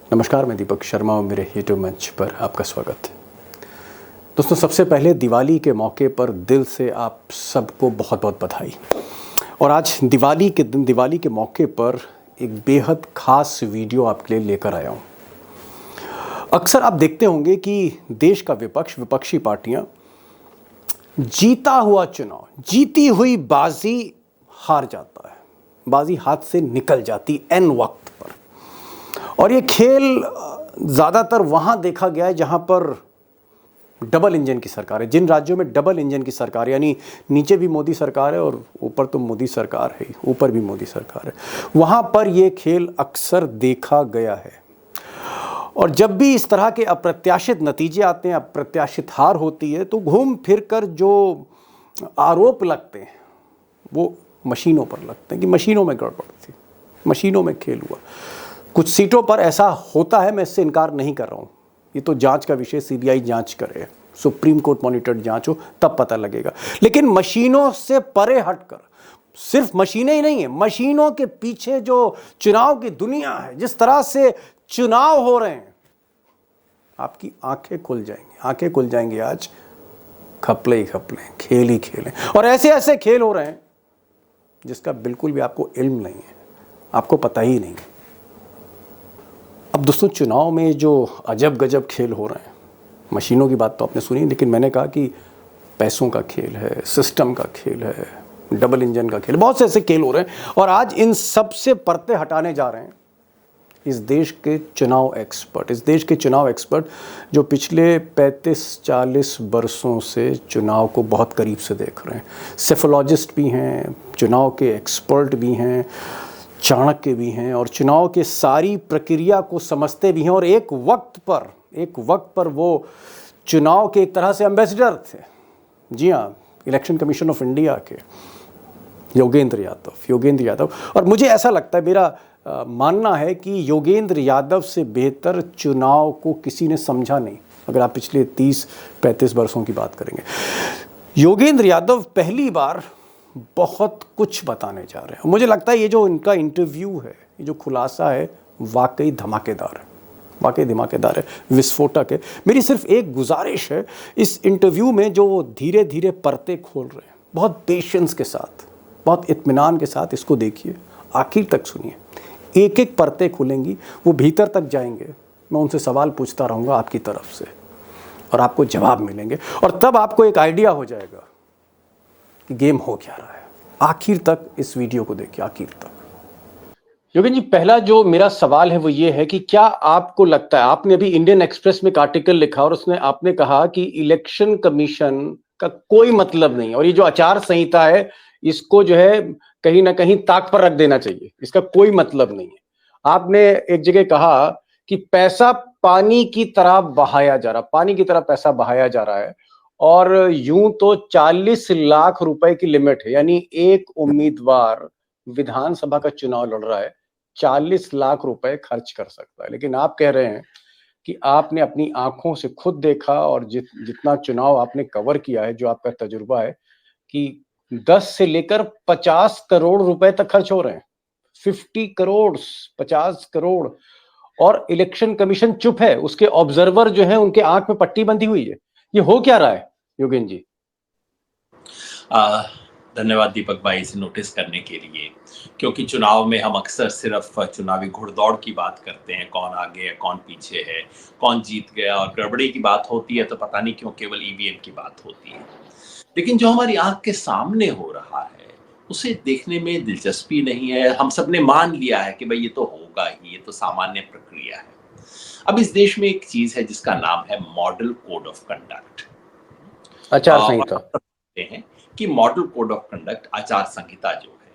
नमस्कार, मैं दीपक शर्मा और मेरे यूट्यूब मंच पर आपका स्वागत है। दोस्तों, सबसे पहले दिवाली के मौके पर दिल से आप सबको बहुत बहुत बधाई। और आज दिवाली के दिन, दिवाली के मौके पर एक बेहद ख़ास वीडियो आपके लिए लेकर आया हूँ। अक्सर आप देखते होंगे कि देश का विपक्षी पार्टियाँ जीता हुआ चुनाव, जीती हुई बाजी हार जाता है, बाजी हाथ से निकल जाती एन वक्त पर। और ये खेल ज़्यादातर वहाँ देखा गया है जहाँ पर डबल इंजन की सरकार है, जिन राज्यों में डबल इंजन की सरकार, यानी नीचे भी मोदी सरकार है और ऊपर तो मोदी सरकार है, ऊपर भी मोदी सरकार है, वहाँ पर ये खेल अक्सर देखा गया है। और जब भी इस तरह के अप्रत्याशित नतीजे आते हैं, अप्रत्याशित हार होती है, तो घूम फिर कर जो आरोप लगते हैं वो मशीनों पर लगते हैं कि मशीनों में गड़बड़ थी, मशीनों में खेल हुआ। कुछ सीटों पर ऐसा होता है, मैं इससे इनकार नहीं कर रहा हूँ, ये तो जांच का विषय, सीबीआई जांच करे, सुप्रीम कोर्ट मॉनिटर्ड जांच हो तब पता लगेगा। लेकिन मशीनों से परे हटकर, सिर्फ मशीनें ही नहीं है, मशीनों के पीछे जो चुनाव की दुनिया है, जिस तरह से चुनाव हो रहे हैं, आपकी आंखें खुल जाएंगी, आंखें खुल जाएंगी। आज खपले ही खपले, खेल ही खेल हैं, और ऐसे ऐसे खेल हो रहे हैं जिसका बिल्कुल भी आपको इल्म नहीं है, आपको पता ही नहीं। अब दोस्तों, चुनाव में जो अजब गजब खेल हो रहे हैं, मशीनों की बात तो आपने सुनी, लेकिन मैंने कहा कि पैसों का खेल है, सिस्टम का खेल है, डबल इंजन का खेल, बहुत से ऐसे खेल हो रहे हैं। और आज इन सब से पर्दे हटाने जा रहे हैं इस देश के चुनाव एक्सपर्ट, जो पिछले 35-40 बरसों से चुनाव को बहुत करीब से देख रहे हैं। सेफोलॉजिस्ट भी हैं, चुनाव के एक्सपर्ट भी हैं, चाणक्य भी हैं, और चुनाव के सारी प्रक्रिया को समझते भी हैं। और एक वक्त पर वो चुनाव के एक तरह से एम्बेसडर थे। जी हाँ, इलेक्शन कमीशन ऑफ इंडिया के योगेंद्र यादव। और मुझे ऐसा लगता है, मेरा मानना है कि योगेंद्र यादव से बेहतर चुनाव को किसी ने समझा नहीं। अगर आप पिछले 30-35 वर्षों की बात करेंगे, योगेंद्र यादव पहली बार बहुत कुछ बताने जा रहे हैं। मुझे लगता है ये जो इनका इंटरव्यू है, ये जो खुलासा है, वाकई धमाकेदार है, विस्फोटक है। मेरी सिर्फ एक गुजारिश है, इस इंटरव्यू में जो वो धीरे धीरे परतें खोल रहे हैं, बहुत पेशेंस के साथ, बहुत इत्मीनान के साथ इसको देखिए, आखिर तक सुनिए। एक एक परतें खुलेंगी, वो भीतर तक जाएंगे। मैं उनसे सवाल पूछता रहूँगा आपकी तरफ से, और आपको जवाब मिलेंगे, और तब आपको एक आइडिया हो जाएगा कि गेम हो क्या रहा है। आखिर तक इस वीडियो को देखिए, आखिर तक। योगेंद्र जी, पहला जो मेरा सवाल है वो ये है कि क्या आपको लगता है, आपने अभी इंडियन एक्सप्रेस में एक आर्टिकल लिखा और उसमें आपने कहा कि इलेक्शन कमीशन का कोई मतलब नहीं, और ये जो आचार संहिता है इसको जो है कहीं ना कहीं ताक पर रख देना चाहिए, इसका कोई मतलब नहीं है। आपने एक जगह कहा कि पैसा पानी की तरह बहाया जा रहा है, और यूं तो 40 लाख रुपए की लिमिट है, यानी एक उम्मीदवार विधानसभा का चुनाव लड़ रहा है, 40 लाख रुपए खर्च कर सकता है। लेकिन आप कह रहे हैं कि आपने अपनी आंखों से खुद देखा, और जितना चुनाव आपने कवर किया है, जो आपका तजुर्बा है, कि 10 से लेकर 50 करोड़ रुपए तक खर्च हो रहे हैं। 50 करोड़, 50 करोड़, और इलेक्शन कमीशन चुप है, उसके ऑब्जर्वर जो है उनके आंख में पट्टी बंधी हुई है। ये हो क्या रहा है योगेंद्र जी? धन्यवाद दीपक भाई इसे नोटिस करने के लिए, क्योंकि चुनाव में हम अक्सर सिर्फ चुनावी घुड़दौड़ की बात करते हैं, कौन आगे है, कौन पीछे है, कौन जीत गया, और गड़बड़ी की बात होती है तो पता नहीं क्यों केवल ईवीएम की बात होती है। लेकिन जो हमारी आंख के सामने हो रहा है उसे देखने में दिलचस्पी नहीं है। हम सब ने मान लिया है कि भाई ये तो होगा ही, ये तो सामान्य प्रक्रिया है। अब इस देश में एक चीज है जिसका नाम है मॉडल कोड ऑफ कंडक्ट। आचार संहिता हैं कि मॉडल कोड ऑफ कंडक्ट, आचार संहिता जो है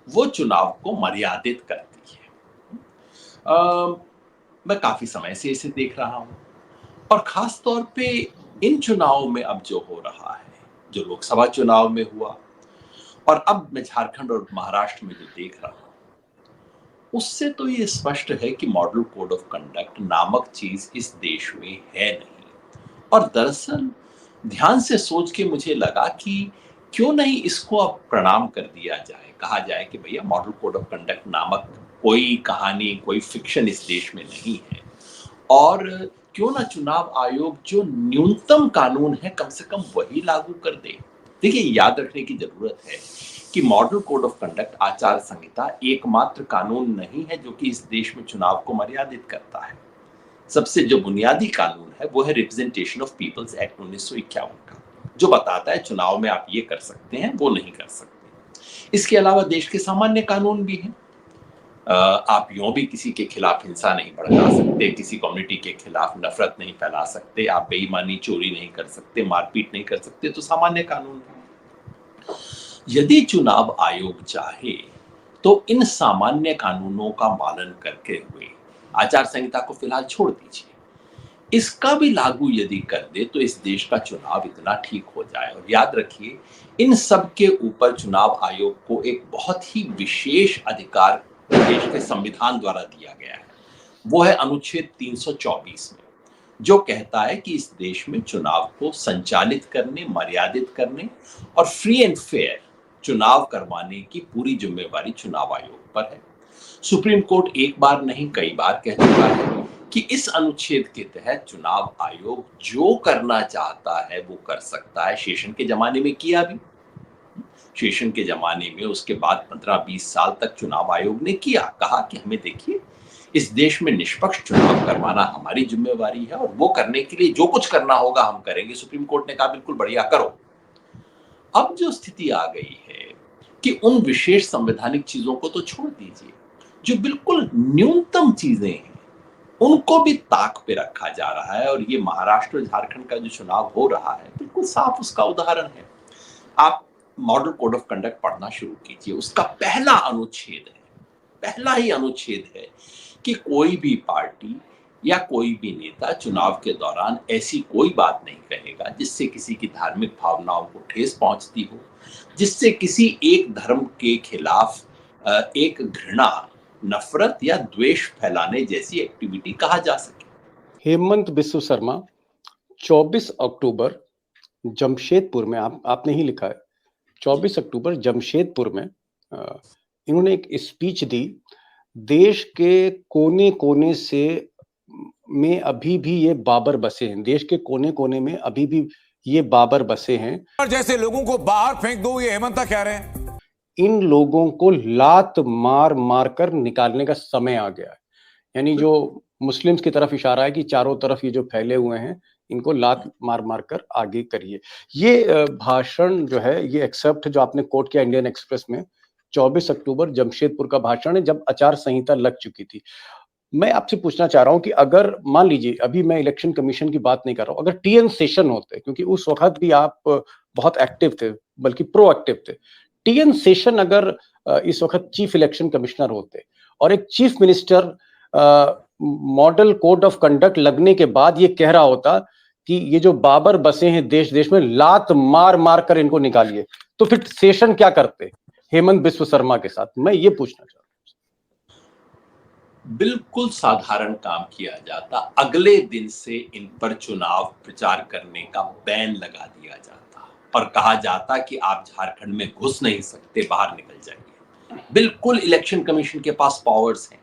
वो चुनाव को मर्यादित करती है। मैं काफी समय से इसे देख रहा हूं, और खास तौर पे इन चुनावों में अब जो हो रहा है, जो लोकसभा चुनाव में हुआ, और अब मैं झारखंड और महाराष्ट्र में जो देख रहा हूं, उससे तो ये स्पष्ट है कि मॉडल कोड ऑफ कंडक्ट नामक चीज इस देश में है नहीं। और दरअसल ध्यान से सोच के मुझे लगा कि क्यों नहीं इसको अब प्रणाम कर दिया जाए, कहा जाए कि भैया मॉडल कोड ऑफ कंडक्ट नामक कोई कहानी, कोई फिक्शन इस देश में नहीं है। और क्यों ना चुनाव आयोग जो न्यूनतम कानून है कम से कम वही लागू कर दे। देखिए, याद रखने की जरूरत है कि मॉडल कोड ऑफ कंडक्ट आचार संहिता एकमात्र कानून नहीं है जो कि इस देश में चुनाव को मर्यादित करता है। सबसे जो बुनियादी कानून है वो है रिप्रेजेंटेशन ऑफ पीपल्स एक्ट 1951 का, जो बताता है चुनाव में आप ये कर सकते हैं, वो नहीं कर सकते। इसके अलावा देश के सामान्य कानून भी हैं। आप यूं भी किसी के खिलाफ हिंसा नहीं भड़का सकते, किसी कम्युनिटी के खिलाफ नफरत नहीं फैला सकते, आप बेईमानी चोरी नहीं कर सकते, मारपीट नहीं कर सकते, तो सामान्य कानून है। यदि चुनाव आयोग चाहे तो इन सामान्य कानूनों का पालन करके हुए आचार संहिता को फिलहाल छोड़ दीजिए, इसका भी लागू यदि कर दे तो इस देश का चुनाव इतना ठीक हो जाए। और याद रखिए, इन सब के ऊपर चुनाव आयोग को एक बहुत ही विशेष अधिकार देश के संविधान द्वारा दिया गया है। वो है अनुच्छेद 324 में, जो कहता है कि इस देश में चुनाव को संचालित करने, मर्यादित करने और फ्री एंड फेयर चुनाव करवाने की पूरी जिम्मेवारी चुनाव आयोग पर है। सुप्रीम कोर्ट एक बार नहीं कई बार कह चुका है कि इस अनुच्छेद के तहत चुनाव आयोग जो करना चाहता है वो कर सकता है। शेषन के जमाने में किया भी। शेषन के जमाने में उसके बाद 15-20 साल तक चुनाव आयोग ने किया, कहा कि हमें देखिए, इस देश में निष्पक्ष चुनाव करवाना हमारी जिम्मेवारी है और वो करने के लिए जो कुछ करना होगा हम करेंगे। सुप्रीम कोर्ट ने कहा बिल्कुल बढ़िया, करो। अब जो स्थिति आ गई है कि उन विशेष संवैधानिक चीजों को तो छोड़ दीजिए, जो बिल्कुल न्यूनतम चीजें हैं उनको भी ताक पे रखा जा रहा है। और ये महाराष्ट्र झारखंड का जो चुनाव हो रहा है बिल्कुल साफ उसका उदाहरण है। आप मॉडल कोड ऑफ कंडक्ट पढ़ना शुरू कीजिए, उसका पहला अनुच्छेद है, पहला ही अनुच्छेद है कि कोई भी पार्टी या कोई भी नेता चुनाव के दौरान ऐसी कोई बात नहीं कहेगा जिससे किसी की धार्मिक भावनाओं को ठेस पहुंचती हो, जिससे किसी एक धर्म के खिलाफ एक घृणा, नफरत या द्वेष फैलाने जैसी एक्टिविटी कहा जा सके। हेमंत बिस्व शर्मा 24 अक्टूबर जमशेदपुर में, आपने ही लिखा है, 24 अक्टूबर जमशेदपुर में इन्होंने एक स्पीच दी। देश के कोने कोने से में अभी भी ये बाबर बसे हैं, देश के कोने कोने में अभी भी ये बाबर बसे हैं। और जैसे लोगों को बाहर फेंक दो, ये हेमंत कह रहे हैं। इन लोगों को लात मार मार कर निकालने का समय आ गया है। यानी जो मुस्लिम्स की तरफ इशारा है कि चारों तरफ ये जो फैले हुए हैं, इनको लात मार मार कर आगे करिए। ये भाषण जो है, ये एक्सेप्ट जो आपने कोट किया इंडियन एक्सप्रेस में, 24 अक्टूबर जमशेदपुर का भाषण है, जब आचार संहिता लग चुकी थी। मैं आपसे पूछना चाह रहा हूं कि अगर मान लीजिए, अभी मैं इलेक्शन कमीशन की बात नहीं कर रहा हूं, अगर टीएन सेशन होते, क्योंकि उस वक्त भी आप बहुत एक्टिव थे, बल्कि प्रोएक्टिव थे, टीएन सेशन अगर इस वक्त चीफ इलेक्शन कमिश्नर होते और एक chief minister model code of conduct लगने के बाद ये कह रहा होता कि ये जो बाबर बसे हैं देश देश में, लात मार मार कर इनको निकालिए, तो फिर सेशन क्या करते हेमंत बिस्व शर्मा के साथ? मैं ये पूछना चाह रहा हूं। बिल्कुल साधारण काम किया जाता, अगले दिन से इन पर चुनाव प्रचार करने का बैन लगा दिया जाता और कहा जाता कि आप झारखंड में घुस नहीं सकते, बाहर निकल जाइए। बिल्कुल इलेक्शन कमीशन के पास पावर्स हैं।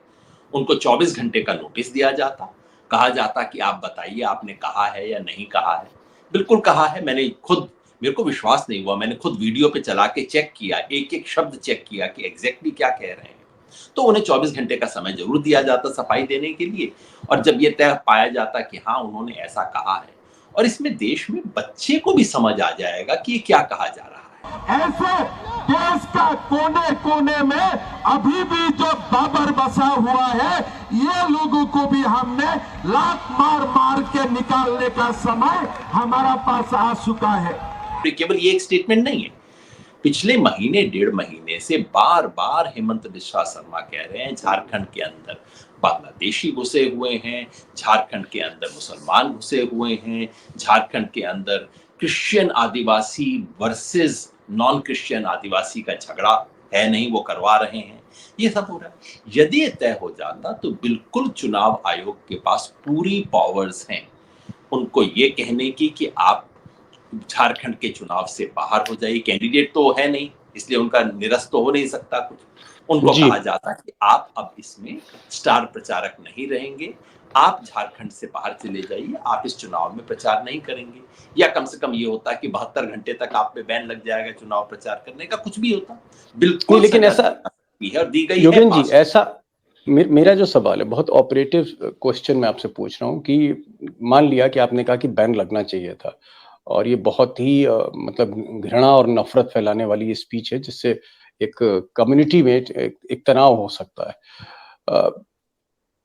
उनको 24 घंटे का नोटिस दिया जाता, कहा जाता कि आप बताइए आपने कहा है या नहीं कहा है। बिल्कुल कहा है, मैंने खुद, मेरे को विश्वास नहीं हुआ, मैंने खुद वीडियो पे चला के चेक किया, एक एक शब्द चेक किया कि एग्जैक्टली क्या कह रहे हैं। तो उन्हें 24 घंटे का समय जरूर दिया जाता सफाई देने के लिए। और जब ये तय पाया जाता कि हाँ उन्होंने ऐसा कहा है, और इसमें देश में बच्चे को भी समझ आ जाएगा कि ये क्या कहा जा रहा है। ऐसे देश का कोने कोने में अभी भी जो बाबर बसा हुआ है, ये लोगों को भी हमने लात मार मार के निकालने का समय हमारा पास आ चुका है। केवल ये एक स्टेटमेंट नहीं है, पिछले महीने 1.5 महीने से बार बार हेमंत बिस्वा शर्मा कह रहे हैं झारखंड के अंदर बांग्लादेशी घुसे हुए हैं, झारखंड के अंदर मुसलमान घुसे हुए हैं, झारखंड के अंदर क्रिश्चियन आदिवासी वर्सेस नॉन क्रिश्चियन आदिवासी का झगड़ा है नहीं, वो करवा रहे हैं। ये सब हो रहा है। यदि ये तय हो जाता तो बिल्कुल चुनाव आयोग के पास पूरी पावर्स हैं उनको ये कहने की कि आप झारखंड के चुनाव से बाहर हो जाइए। कैंडिडेट तो है नहीं, इसलिए उनका निरस्त तो हो नहीं सकता कुछ। उनको जी। कहा जाता कि आप अब इसमें स्टार प्रचारक नहीं रहेंगे, आप झारखंड से बाहर चले जाइए, आप इस चुनाव में प्रचार नहीं करेंगे। या कम से कम ये होता कि 72 घंटे तक आप पे बैन लग जाएगा चुनाव प्रचार करने का, कुछ भी होता। नहीं, बिल्कुल लेकिन सजा दी ऐसा जा सकती है और दी गई है योगेन जी, पास्ट। ऐसा मेरा जो सवाल है, बहुत ऑपरेटिव क्वेश्चन मैं आपसे पूछ रहा हूँ कि मान लिया कि आपने कहा कि बैन लगना चाहिए था और ये बहुत ही मतलब घृणा और नफरत फैलाने वाली ये स्पीच है जिससे एक कम्युनिटी में एक तनाव हो सकता है। अ,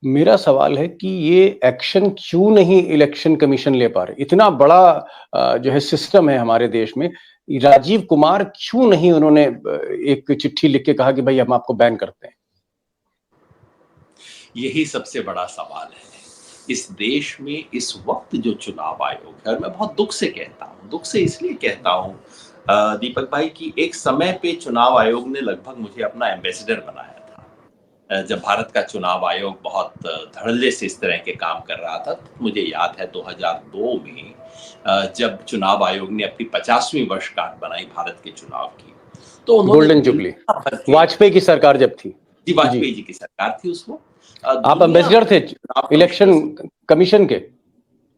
मेरा सवाल है कि ये एक्शन क्यों नहीं इलेक्शन कमीशन ले पा रहे? इतना बड़ा जो है सिस्टम है हमारे देश में, राजीव कुमार क्यों नहीं उन्होंने एक चिट्ठी लिख के कहा कि भाई हम आपको बैन करते हैं? यही सबसे बड़ा सवाल है। इस देश में इस वक्त जो चुनाव आयोग है, और मैं बहुत दुख से कहता हूँ, दुख से इसलिए कहता हूँ दीपक भाई, कि एक समय पे चुनाव आयोग ने लगभग मुझे अपना एम्बेसडर बनाया था। जब भारत का चुनाव आयोग बहुत धड़ल्ले से इस तरह के काम कर रहा था, तो मुझे याद है 2002 में जब चुनाव आयोग ने अपनी 50वीं वर्षगांठ बनाई भारत के चुनाव की, तो उन्होंने गोल्डन जुबली, दुनिया भर के, वाजपेयी की सरकार जब थी। जी जी। वाजपेयी जी की सरकार थी उसमें, आप दुनिया एम्बेसडर भर थे के चुनाव इलेक्शन कमिश्नर्स, कमीशन के?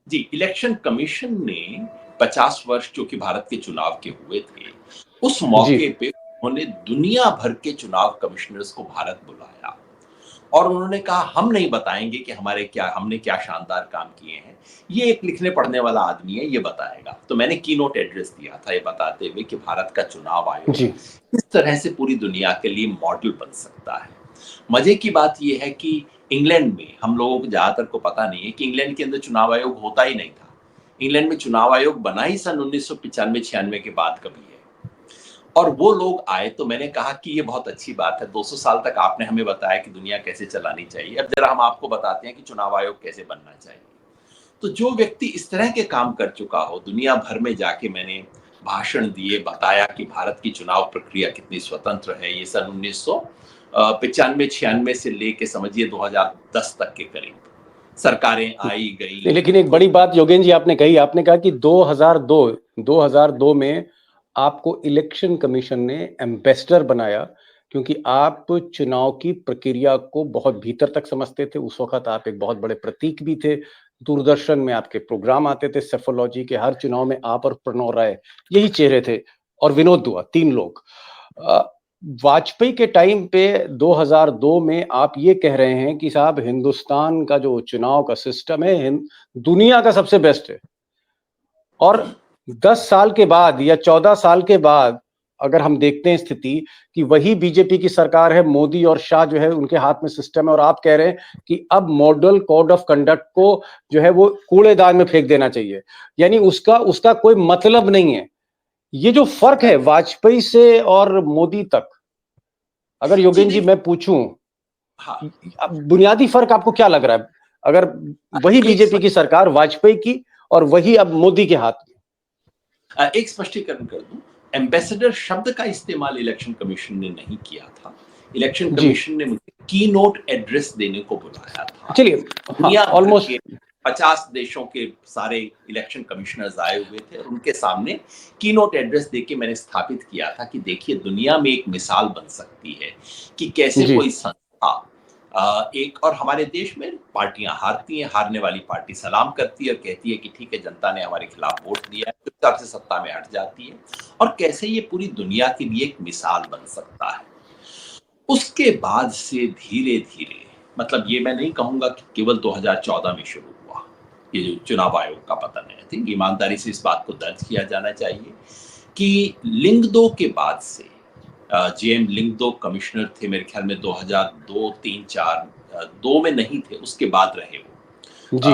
जी इलेक्शन कमीशन ने 50 वर्ष जो कि भारत के चुनाव के हुए थे, उस जी। मौके पे उन्होंने दुनिया भर के चुनाव कमिश्नर्स को भारत बुलाया और उन्होंने कहा हम नहीं बताएंगे कि हमने क्या शानदार काम किए हैं, ये एक लिखने पढ़ने वाला आदमी है, ये बताएगा। तो मैंने कीनोट एड्रेस दिया था ये बताते हुए कि भारत का चुनाव आयोग जी। किस तरह से पूरी दुनिया के लिए मॉडल बन सकता है। मजे की बात यह है कि इंग्लैंड में, हम लोगों को ज्यादातर को पता नहीं है कि इंग्लैंड के अंदर चुनाव आयोग होता ही नहीं था। इंग्लैंड में चुनाव आयोग बना ही सन 1995-96 के बाद कभी है, और वो लोग आए तो मैंने कहा कि ये बहुत अच्छी बात है, 200 साल तक आपने हमें बताया कि दुनिया कैसे चलानी चाहिए, अब जरा हम आपको बताते हैं कि चुनाव आयोग कैसे बनना चाहिए। तो जो व्यक्ति इस तरह के काम कर चुका हो, दुनिया भर में जाके मैंने भाषण दिए, बताया कि भारत की चुनाव प्रक्रिया कितनी स्वतंत्र है। ये सन 1995-96 से लेके समझिए 2010 तक के करीब सरकारें आई नहीं, गई। लेकिन एक बड़ी बात योगेन जी आपने कही, आपने कहा कि 2002 में आपको इलेक्शन कमीशन ने एम्बेसडर बनाया क्योंकि आप चुनाव की प्रक्रिया को बहुत भीतर तक समझते थे। उस वक्त आप एक बहुत बड़े प्रतीक भी थे। दूरदर्शन में आपके प्रोग्राम आते थे सेफोलॉजी के, हर चुनाव में आप और प्रणव राय यही चेहरे थे और विनोद दुआ, 3 लोग। वाजपेयी के टाइम पे 2002 में आप ये कह रहे हैं कि साहब हिंदुस्तान का जो चुनाव का सिस्टम है दुनिया का सबसे बेस्ट है, और 10 साल के बाद या 14 साल के बाद अगर हम देखते हैं स्थिति कि वही बीजेपी की सरकार है, मोदी और शाह जो है उनके हाथ में सिस्टम है, और आप कह रहे हैं कि अब मॉडल कोड ऑफ कंडक्ट को जो है वो कूड़ेदान में फेंक देना चाहिए, यानी उसका कोई मतलब नहीं है। ये जो फर्क है वाजपेयी से और मोदी तक, अगर जी योगेन जी नहीं, मैं पूछूं, हाँ, अब बुनियादी फर्क आपको क्या लग रहा है? अगर वही एक बीजेपी की सरकार वाजपेयी की और वही अब मोदी के हाथ में। एक स्पष्टीकरण कर दूं, एम्बेसडर शब्द का इस्तेमाल इलेक्शन कमीशन ने नहीं किया था। इलेक्शन जी, कमीशन ने मुझे की नोट एड्रेस देने को बुलाया था। चलिए, हाँ, दुनिया भर ऑलमोस्ट के 50 देशों के सारे इलेक्शन कमिश्नर्स आए हुए थे और उनके सामने की नोट एड्रेस देके मैंने स्थापित किया था कि देखिए दुनिया में एक मिसाल बन सकती है कि कैसे जी। कोई संस्था एक, और हमारे देश में पार्टियां हारती हैं, हारने वाली पार्टी सलाम करती है और कहती है कि ठीक है जनता ने हमारे खिलाफ वोट दिया है, चुपचाप से सत्ता में हट जाती है, और कैसे ये पूरी दुनिया के लिए एक मिसाल बन सकता है। उसके बाद से धीरे धीरे, मतलब ये मैं नहीं कहूंगा कि केवल 2014 में शुरू हुआ ये जो चुनाव आयोग का पतन है। आई थिंक ईमानदारी से इस बात को दर्ज किया जाना चाहिए कि लिंगदो के बाद से जेएम लिंगदो कमिश्नर थे मेरे ख्याल में 2002, 3, 4, 2 में नहीं थे, उसके बाद रहे वो, जी।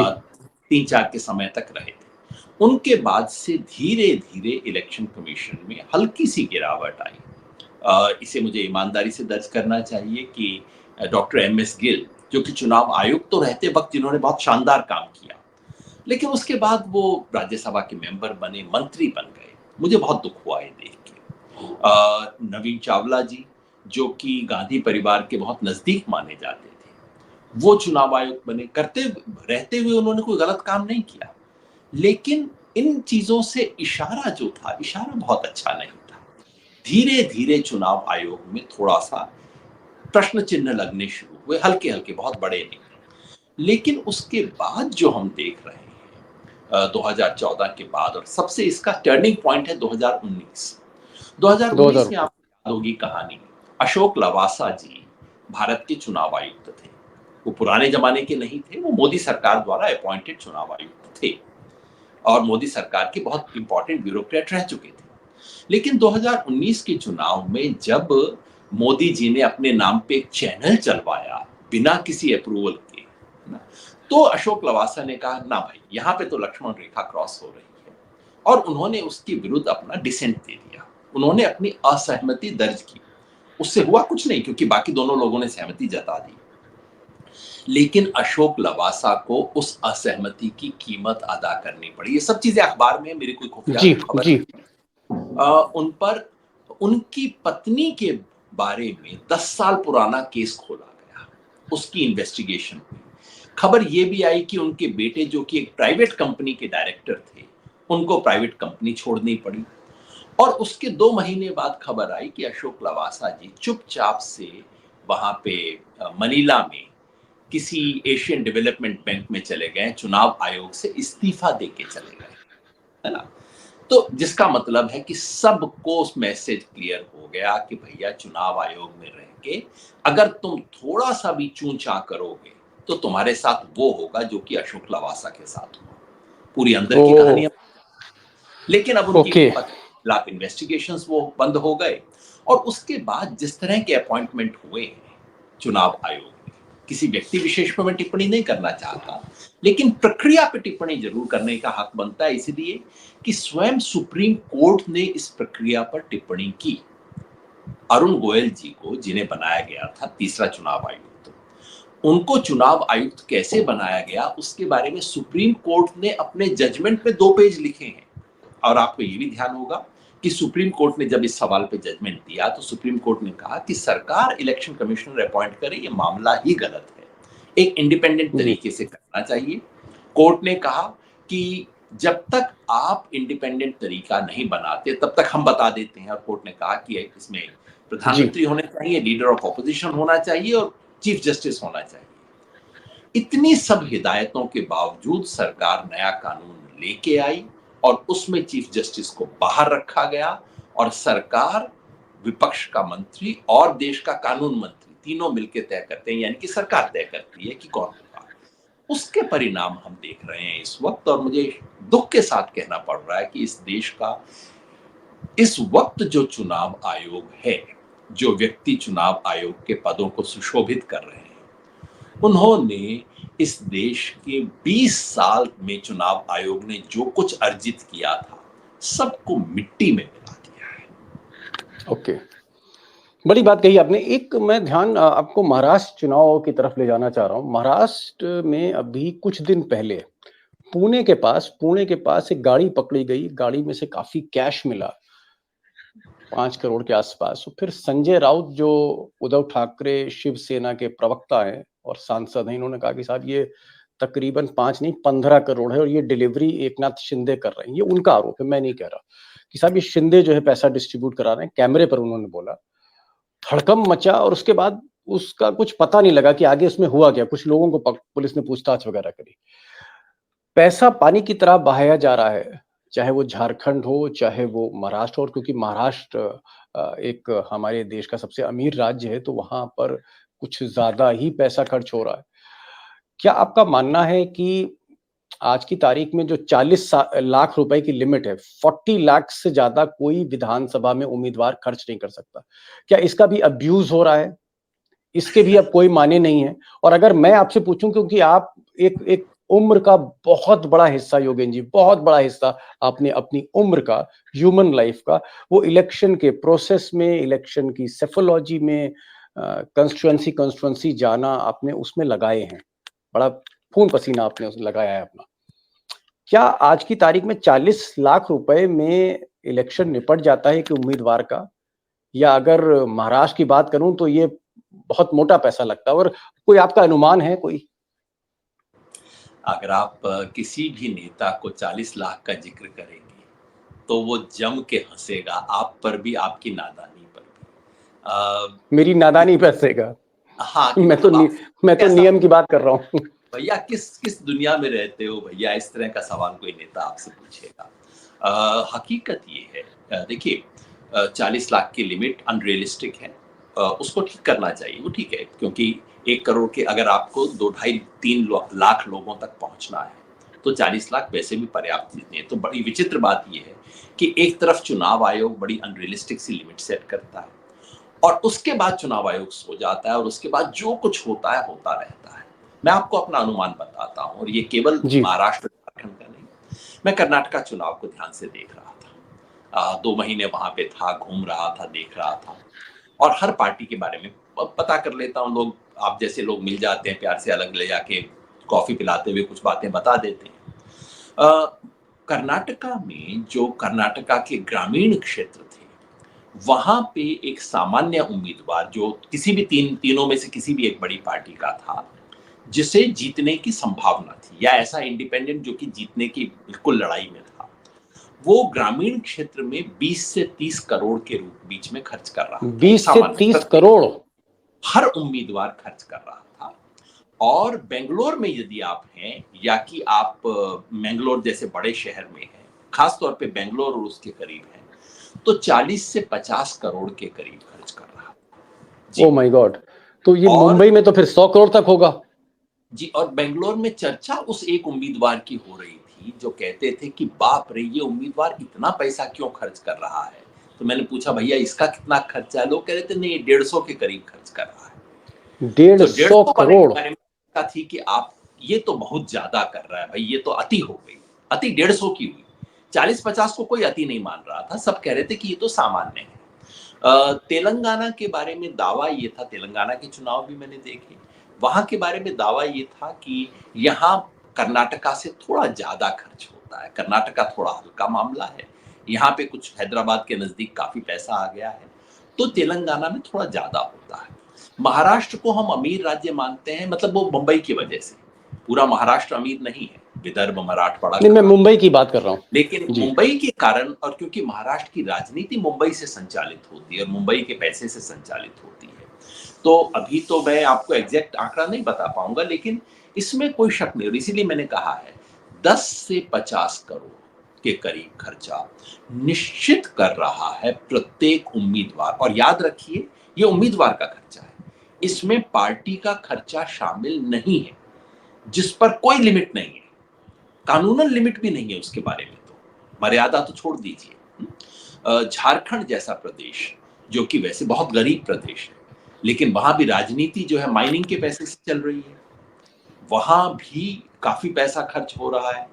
3-4 के समय तक रहे थे। उनके बाद से धीरे धीरे इलेक्शन कमीशन में हल्की सी गिरावट आई। इसे मुझे ईमानदारी से दर्ज करना चाहिए कि डॉक्टर एमएस गिल, जो कि चुनाव आयुक्त तो रहते वक्त जिन्होंने बहुत शानदार काम किया, लेकिन उसके बाद वो राज्यसभा के मेंबर बने, मंत्री बन गए। मुझे बहुत दुख हुआ ये देख के। नवीन चावला जी, जो कि गांधी परिवार के बहुत नजदीक माने जाते थे, वो चुनाव आयुक्त बने। रहते हुए उन्होंने कोई गलत काम नहीं किया, लेकिन इन चीजों से इशारा जो था, इशारा बहुत अच्छा नहीं था। धीरे धीरे चुनाव आयोग में थोड़ा सा प्रश्न चिन्ह लगने शुरू हुए, हल्के हल्के, बहुत बड़े नहीं। लेकिन उसके बाद जो हम देख रहे हैं 2014 के बाद, और सबसे इसका टर्निंग पॉइंट है 2019। 2019 2000। में आपको याद होगी कहानी, अशोक लवासा जी भारत के चुनाव आयुक्त थे। वो पुराने जमाने के नहीं थे, वो मोदी सरकार द्वारा अपॉइंटेड चुनाव आयुक्त थे और मोदी सरकार के बहुत इंपॉर्टेंट ब्यूरोक्रेट रह चुके थे। लेकिन 2019 के चुनाव में जब मोदी जी ने अपने नाम पे एक चैनल चलवाया बिना किसी अप्रूवल के, ना, तो अशोक लवासा ने कहा ना भाई, यहाँ पे तो लक्ष्मण रेखा क्रॉस हो रही है, और उन्होंने उसके विरुद्ध अपना डिसेंट दे दिया। उन्होंने अपनी असहमति दर्ज की। उससे हुआ कुछ नहीं क्योंकि बाकी दोनों लोगों ने सहमति जता दी, लेकिन अशोक लवासा को उस असहमति की कीमत अदा करनी पड़ी। ये सब चीजें अखबार में, मेरी कोई खुफिया जी खबर जी। उन पर उनकी पत्नी के बारे में 10 साल पुराना केस खोला गया, उसकी इन्वेस्टिगेशन हुई। खबर ये भी आई कि उनके बेटे, जो कि एक प्राइवेट कंपनी के डायरेक्टर थे, उनको प्राइवेट कंपनी छोड़नी पड़ी। और उसके 2 महीने बाद खबर आई कि अशोक लवासा जी चुपचाप से वहां पे मनीला में किसी एशियन डेवलपमेंट बैंक में चले गए, चुनाव आयोग से इस्तीफा देके चले गए, है ना। तो जिसका मतलब है कि सबको उस मैसेज क्लियर हो गया कि भैया चुनाव आयोग में रह के अगर तुम थोड़ा सा भी चूं-चां करोगे तो तुम्हारे साथ वो होगा जो कि अशोक लवासा के साथ हुआ। पूरी अंदर की ओ, कहानी। लेकिन अब उनकी ओके। खिलाफ इन्वेस्टिगेशंस वो बंद हो गए, और उसके बाद जिस तरह के अपॉइंटमेंट हुए हैं चुनाव आयोग में, किसी व्यक्ति विशेष पर मैं टिप्पणी नहीं करना चाहता, लेकिन प्रक्रिया पर टिप्पणी जरूर करने का हक बनता है, इसलिए कि स्वयं सुप्रीम कोर्ट ने इस प्रक्रिया पर टिप्पणी की। अरुण गोयल जी को, जिन्हें बनाया गया था तीसरा चुनाव आयुक्त, उनको चुनाव आयुक्त कैसे बनाया गया उसके बारे में सुप्रीम कोर्ट ने अपने जजमेंट में 2 पेज लिखे हैं। और आपको ये भी ध्यान होगा कि सुप्रीम कोर्ट ने जब इस सवाल पे जजमेंट दिया तो सुप्रीम कोर्ट ने कहा कि सरकार इलेक्शन कमिश्नर अपॉइंट करे, ये मामला ही गलत है, एक इंडिपेंडेंट जी तरीके से करना चाहिए। कोर्ट ने कहा कि जब तक आप इंडिपेंडेंट तरीका नहीं बनाते तब तक हम बता देते हैं, और कोर्ट ने कहा कि इसमें जी। प्रधानमंत्री होने चाहिए, लीडर ऑफ ऑपोजिशन होना चाहिए और चीफ जस्टिस होना चाहिए। इतनी सब हिदायतों के बावजूद सरकार नया कानून लेके आई और उसमें चीफ जस्टिस को बाहर रखा गया, और सरकार, विपक्ष का मंत्री और देश का कानून मंत्री तीनों मिलकर तय करते हैं, यानी कि सरकार तय करती है कि कौन होगा। उसके परिणाम हम देख रहे हैं इस वक्त, और मुझे दुख के साथ कहना पड़ रहा है कि इस देश का इस वक्त जो चुनाव आयोग है, जो व्यक्ति चुनाव आयोग के पदों को सुशोभित कर रहे हैं, उन्होंने इस देश के 20 साल में चुनाव आयोग ने जो कुछ अर्जित किया था सबको मिट्टी में मिला दिया है। ओके, बड़ी बात कही आपने। एक मैं ध्यान आपको महाराष्ट्र चुनाव की तरफ ले जाना चाह रहा हूँ। महाराष्ट्र में अभी कुछ दिन पहले पुणे के पास एक गाड़ी पकड़ी गई, गाड़ी में से काफी कैश मिला, 5 करोड़ के आसपास। फिर संजय राउत जो उद्धव ठाकरे शिवसेना के प्रवक्ता हैं और सांसद हैं, इन्होंने कहा कि साहब ये तकरीबन 5 नहीं 15 करोड़ है और ये डिलीवरी एकनाथ शिंदे कर रहे हैं। ये उनका आरोप है, मैं नहीं कह रहा कि साहब ये शिंदे जो है पैसा डिस्ट्रीब्यूट करा रहे हैं। कैमरे पर उन्होंने बोला, हड़कंप मचा, और उसके बाद उसका कुछ पता नहीं लगा कि आगे उसमें हुआ क्या। कुछ लोगों को पुलिस ने पूछताछ वगैरह करी। पैसा पानी की तरह बहाया जा रहा है, चाहे वो झारखंड हो, चाहे वो महाराष्ट्र हो, क्योंकि महाराष्ट्र एक हमारे देश का सबसे अमीर राज्य है, तो वहां पर कुछ ज्यादा ही पैसा खर्च हो रहा है। क्या आपका मानना है कि आज की तारीख में जो 40 लाख रुपए की लिमिट है, 40 लाख से ज्यादा कोई विधानसभा में उम्मीदवार खर्च नहीं कर सकता, क्या इसका भी अब्यूज हो रहा है? इसके भी अब कोई माने नहीं है। और अगर मैं आपसे पूछूं, क्योंकि आप एक उम्र का बहुत बड़ा हिस्सा, योगेन जी, बहुत बड़ा हिस्सा आपने अपनी उम्र का, ह्यूमन लाइफ का, वो इलेक्शन के प्रोसेस में, इलेक्शन की सेफोलॉजी में, कंस्टिट्यूंसी जाना आपने उसमें लगाए हैं, बड़ा खून पसीना आपने उसमें लगाया है अपना। क्या आज की तारीख में 40 लाख रुपए में इलेक्शन निपट जाता है कि उम्मीदवार का? या अगर महाराष्ट्र की बात करूं तो ये बहुत मोटा पैसा लगता है, और कोई आपका अनुमान है कोई? अगर आप किसी भी नेता को 40 लाख का जिक्र करेंगे तो वो जम के हंसेगा, आप पर भी, आपकी नादानी पर भी। मेरी नादानी पे हंसेगा। हाँ कि मैं तो मतलब आप मैं तो कैसा, नियम की बात कर रहा हूँ। भैया किस किस दुनिया में रहते हो भैया, इस तरह का सवाल कोई नेता आपसे पूछेगा। हकीकत ये है, देखिए 40 लाख की लिमिट अनरियलिस्टिक है। उसको ठीक करना चाहिए, वो ठीक है, क्योंकि 1 करोड़ के अगर आपको 2 ढाई 3 लाख लोगों तक पहुंचना है तो 40 लाख वैसे भी पर्याप्त चीजें हैं। तो बड़ी विचित्र बात ये है कि एक तरफ चुनाव आयोग बड़ी अनरियलिस्टिक सी लिमिट सेट करता है और उसके बाद चुनाव आयोग सो जाता है और उसके बाद जो कुछ होता है होता रहता है। मैं आपको अपना अनुमान बताता हूं, और ये केवल जी। महाराष्ट्र झारखंड का नहीं, मैं कर्नाटका चुनाव को ध्यान से देख रहा था। 2 महीने वहां पे था, घूम रहा था, देख रहा था, और हर पार्टी के बारे में पता कर लेता हूँ। लोग, आप जैसे लोग मिल जाते हैं, प्यार से अलग ले जाके कॉफी पिलाते हुए कुछ बातें बता देते हैं। कर्नाटका में जो कर्नाटका के ग्रामीण क्षेत्र थे, वहां पे एक सामान्य उम्मीदवार जो किसी भी तीनों में से किसी भी एक बड़ी पार्टी का था, जिसे जीतने की संभावना थी, या ऐसा इंडिपेंडेंट जो कि जीतने की बिल्कुल लड़ाई में था, वो ग्रामीण क्षेत्र में 20 से 30 करोड़ के रूप बीच में खर्च कर रहा था। एक 20 से सामान्य 30 करोड़? हर उम्मीदवार खर्च कर रहा था। और बेंगलोर में यदि आप हैं, या कि आप मैंगलोर जैसे बड़े शहर में हैं, खासतौर पे बेंगलोर और उसके करीब हैं, तो 40 से 50 करोड़ के करीब खर्च कर रहा था। ओ जी। My god! तो ये और मुंबई में तो फिर 100 करोड़ तक होगा। जी, और बेंगलोर में चर्चा उस एक उम्मीदवार की हो रही थी जो कहते थे कि बाप रे, ये उम्मीदवार इतना पैसा क्यों खर्च कर रहा है। तो मैंने पूछा, भैया इसका कितना खर्चा है? लोग कह रहे थे नहीं, 150 के करीब खर्च कर रहा है। तो 150 150 वाले के करोड़? बारे में बात थी कि आप ये तो बहुत ज्यादा कर रहा है भाई, ये तो अति हो गई। अति 150 की हुई। 40-50 को कोई अति नहीं मान रहा था, सब कह रहे थे कि ये तो सामान्य है। तेलंगाना के बारे में दावा ये था, तेलंगाना के चुनाव भी मैंने देखे, वहां के बारे में दावा ये था कि यहाँ कर्नाटका से थोड़ा ज्यादा खर्च होता है, कर्नाटका थोड़ा हल्का मामला है, यहाँ पे कुछ हैदराबाद के नजदीक काफी पैसा आ गया है, तो तेलंगाना में थोड़ा ज्यादा होता है। महाराष्ट्र को हम अमीर राज्य मानते हैं, मतलब वो मुंबई की वजह से। पूरा महाराष्ट्र अमीर नहीं है, विदर्भ, मराठवाड़ा नहीं, मैं कहाँ, मुंबई की बात कर रहा हूँ। लेकिन जी। मुंबई के कारण, और क्योंकि महाराष्ट्र की राजनीति मुंबई से संचालित होती है और मुंबई के पैसे से संचालित होती है, तो अभी तो मैं आपको एग्जैक्ट आंकड़ा नहीं बता पाऊंगा, लेकिन इसमें कोई शक नहीं, और इसीलिए मैंने कहा है 10 से 50 करोड़ के करीब खर्चा निश्चित कर रहा है प्रत्येक उम्मीदवार। और याद रखिए, ये उम्मीदवार का खर्चा है, इसमें पार्टी का खर्चा शामिल नहीं है, जिस पर कोई लिमिट नहीं है, कानूनन लिमिट भी नहीं है उसके बारे में, तो मर्यादा तो छोड़ दीजिए। झारखंड जैसा प्रदेश, जो कि वैसे बहुत गरीब प्रदेश है, लेकिन वहां भी राजनीति जो है माइनिंग के पैसे से चल रही है, वहां भी काफी पैसा खर्च हो रहा है।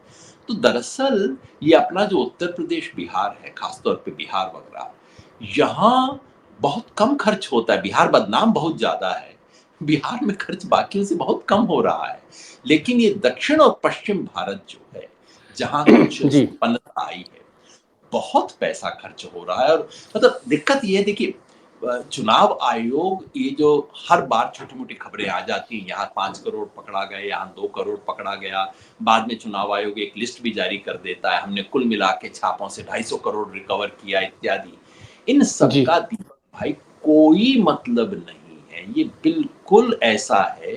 तो दरअसल ये अपना जो उत्तर प्रदेश, बिहार है, खासतौर पे बिहार वगैरह, यहाँ बहुत कम खर्च होता है। बिहार बदनाम बहुत ज्यादा है, बिहार में खर्च बाकियों से बहुत कम हो रहा है। लेकिन ये दक्षिण और पश्चिम भारत जो है, जहाँ कुछ जी। संपन्नता आई है, बहुत पैसा खर्च हो रहा है। और मतलब दिक्कत ये है, देखिए चुनाव आयोग ये जो हर बार छोटी मोटी खबरें आ जाती हैं, यहाँ 5 करोड़ पकड़ा गया, यहाँ 2 करोड़ पकड़ा गया, बाद में चुनाव आयोग एक लिस्ट भी जारी कर देता है, हमने कुल मिला के छापों से 250 करोड़ रिकवर किया इत्यादि। इन सब जी। का दीपक भाई कोई मतलब नहीं है। ये बिल्कुल ऐसा है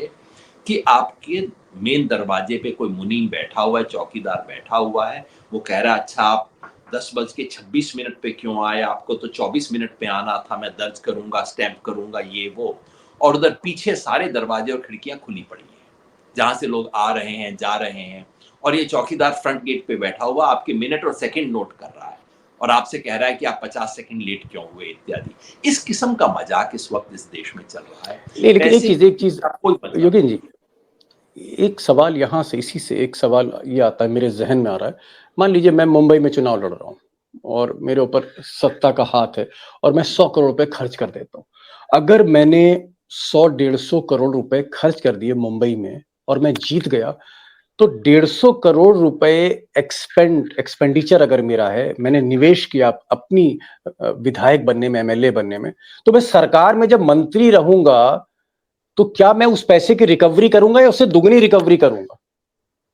कि आपके मेन दरवाजे पे कोई मुनीम बैठा हुआ है, चौकीदार बैठा हुआ है, वो कह रहा है अच्छा आप 10:26 पे क्यों आए, आपको तो 24 मिनट पे आना था, मैं दर्ज करूंगा, स्टैंप करूंगा, ये वो। और उधर पीछे सारे दरवाजे और खिड़कियां खुली पड़ी हैं, जहां से लोग आ रहे हैं, जा रहे हैं, और ये चौकीदार फ्रंट गेट पे बैठा हुआ आपके मिनट और सेकंड नोट कर रहा है और आपसे कह रहा है कि आप 50 सेकंड लेट क्यों हुए इत्यादि। इस किस्म का मजाक इस वक्त इस देश में चल रहा है। नहीं, लेकिन पैसे एक चीज का कोई मतलब योगेन जी, एक सवाल यहाँ से, इसी से एक सवाल ये आता है, मेरे जहन में आ रहा है। मान लीजिए मैं मुंबई में चुनाव लड़ रहा हूँ और मेरे ऊपर सत्ता का हाथ है और मैं 100 करोड़ रुपए खर्च कर देता हूँ। अगर मैंने 100-150 करोड़ रुपए खर्च कर दिए मुंबई में और मैं जीत गया, तो 150 करोड़ रुपए एक्सपेंडिचर अगर मेरा है, मैंने निवेश किया अपनी विधायक बनने में, एमएलए बनने में, तो मैं सरकार में जब मंत्री रहूंगा तो क्या मैं उस पैसे की रिकवरी करूंगा या उससे दुगनी रिकवरी करूंगा?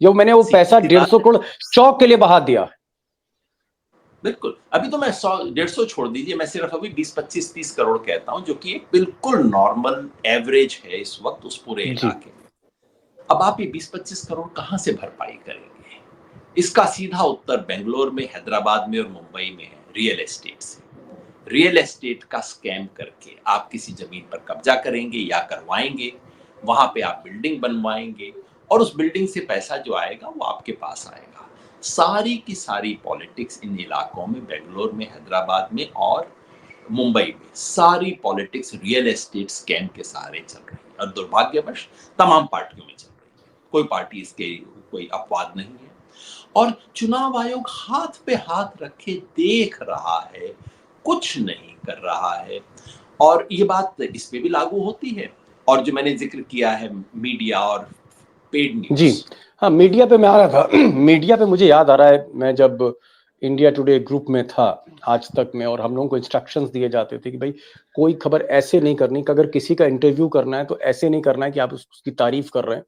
या मैंने वो पैसा सीधी सी बात 150 है। करोड़ चौक के लिए बहा दिया? बिल्कुल। अभी तो मैं 100-150 छोड़ दीजिए, मैं सिर्फ अभी 20-25-30 करोड़ कहता हूँ, जो कि एक बिल्कुल नॉर्मल एवरेज है इस वक्त उस पूरे जी। इलाके में। अब आप ये 20-25 करोड़ कहाँ से भरपाई करेंगे? इसका सीधा उत्तर बेंगलोर में, हैदराबाद में और मुंबई में है, रियल एस्टेट से। रियल एस्टेट का स्कैम करके आप किसी जमीन पर कब्जा करेंगे या करवाएंगे, वहां पे आप बिल्डिंग बनवाएंगे और उस बिल्डिंग से पैसा जो आएगा वो आपके पास आएगा। सारी की सारी पॉलिटिक्स इन इलाकों में, बेंगलोर में, हैदराबाद में और मुंबई में, सारी पॉलिटिक्स रियल एस्टेट स्कैम के सहारे चल रही है और दुर्भाग्यवश तमाम पार्टियों में चल रही है। कोई पार्टी इसके कोई अपवाद नहीं है और चुनाव आयोग हाथ पे हाथ रखे देख रहा है, कुछ नहीं कर रहा है। और ये बात इस पे भी लागू होती है। और जो मैंने जिक्र किया है मीडिया और पेड जी। न्यूज, हाँ, मीडिया पे मैं आ रहा था। मीडिया पे मुझे याद आ रहा है, मैं जब इंडिया टुडे ग्रुप में था आज तक में, और हम लोगों को इंस्ट्रक्शंस दिए जाते थे कि भाई कोई खबर ऐसे नहीं करनी कि अगर किसी का इंटरव्यू करना है तो ऐसे नहीं करना है कि आप उसकी तारीफ कर रहे हैं,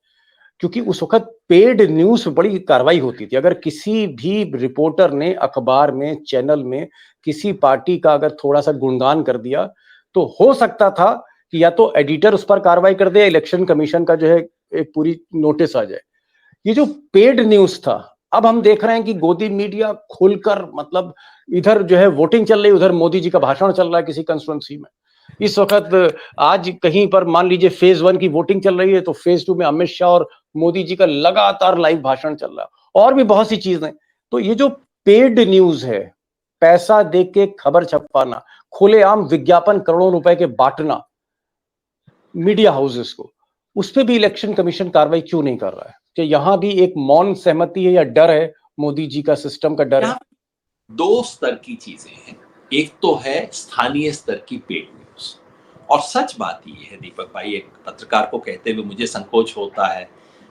क्योंकि उस वक्त पेड न्यूज बड़ी कार्रवाई होती थी। अगर किसी भी रिपोर्टर ने अखबार में, चैनल में किसी पार्टी का अगर थोड़ा सा गुणगान कर दिया तो हो सकता था कि या तो एडिटर उस पर कार्रवाई कर दे या इलेक्शन कमीशन का जो है एक पूरी नोटिस आ जाए। ये जो पेड न्यूज था, अब हम देख रहे हैं कि गोदी मीडिया खुलकर, मतलब इधर जो है वोटिंग चल रही है, उधर मोदी जी का भाषण चल रहा है किसी कंस्टिट्यूंसी में। इस वक्त आज कहीं पर मान लीजिए फेज 1 की वोटिंग चल रही है तो फेज 2 में अमित शाह और मोदी जी का लगातार लाइव भाषण चल रहा है, और भी बहुत सी चीजें। तो ये जो पेड न्यूज है, पैसा दे के खबर छपवाना, खुलेआम विज्ञापन करोड़ों रुपए के बांटना मीडिया हाउसेस को, उस पे भी इलेक्शन कमीशन कार्रवाई क्यों नहीं कर रहा है? कि यहां भी एक मौन सहमति है या डर है, मोदी जी का सिस्टम का डर है? यहाँ दो स्तर की चीजें हैं। एक तो है स्थानीय स्तर की पेड न्यूज, और सच बात ये है दीपक भाई, एक पत्रकार को कहते हुए मुझे संकोच होता है,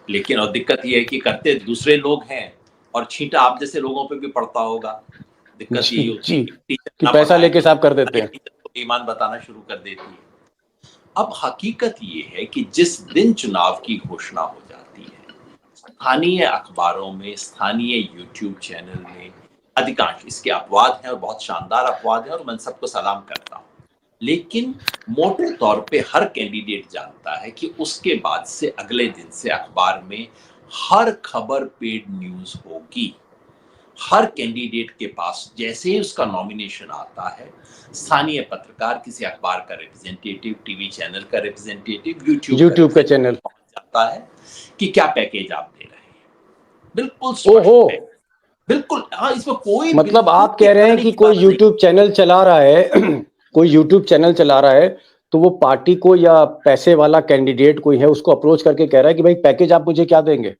लेकिन और दिक्कत ये है कि करते दूसरे लोग हैं और छींटा आप जैसे लोगों पे भी पड़ता होगा। दिक्कत जी यही होती जी, है कि टीचर कि ना पैसा पढ़ाए लेके तो साफ कर देते हैं। टीचर को ईमान बताना शुरू कर देती है। अब हकीकत ये है कि जिस दिन चुनाव की घोषणा हो जाती है, स्थानीय अखबारों में, स्थानीय यूट्यूब चैनल में अधिकांश इसके अपवाद हैं और बहुत शानदार अपवाद हैं और मैं सबको सलाम करता हूं, लेकिन मोटे तौर पे हर कैंडिडेट जानता है कि उसके बाद से अगले दिन से अखबार में हर खबर पेड न्यूज होगी। हर कैंडिडेट के पास जैसे ही उसका नॉमिनेशन आता है, स्थानीय पत्रकार, किसी अखबार का रिप्रेजेंटेटिव, टीवी चैनल का रिप्रेजेंटेटिव, यूट्यूब का यूट्यूब का चैनल। रिप्रेजेंटेटिव पहुंच जाता है कि क्या पैकेज आप दे रहे हैं। बिल्कुल ओहो, स्पष्ट है। बिल्कुल, हाँ, इसमें कोई मतलब बिल्कुल आप भी कह रहे हैं डरने कि की कोई बात नहीं। यूट्यूब चैनल चला रहा है कोई यूट्यूब चैनल चला रहा है तो वो पार्टी को या पैसे वाला कैंडिडेट कोई है उसको अप्रोच करके कह रहा है कि भाई पैकेज आप मुझे क्या देंगे?